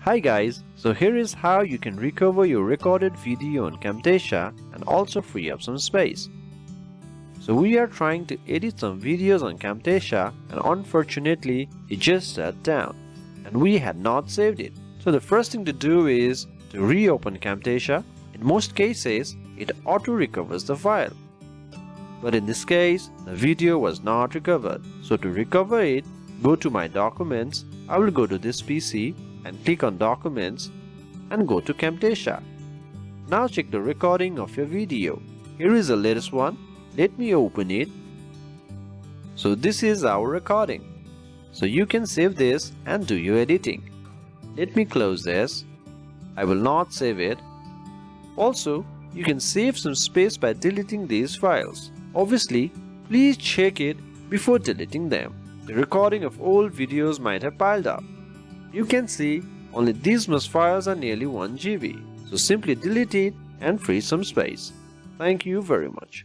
Hi guys, so here is how you can recover your recorded video on Camtasia and also free up some space. So we are trying to edit some videos on Camtasia and unfortunately it just shut down and we had not saved it. So the first thing to do is to reopen Camtasia. In most cases, it auto-recovers the file. But in this case, the video was not recovered. So to recover it, go to my documents. I will go to this PC and click on Documents and go to Camtasia. Now check the recording of your video. Here is the latest one. Let me open it. So this is our recording. So you can save this and do your editing. Let me close this. I will not save it. Also, you can save some space by deleting these files. Obviously, please check it before deleting them. The recording of old videos might have piled up. You can see only these much files are nearly 1 GB. So simply delete it and free some space. Thank you very much.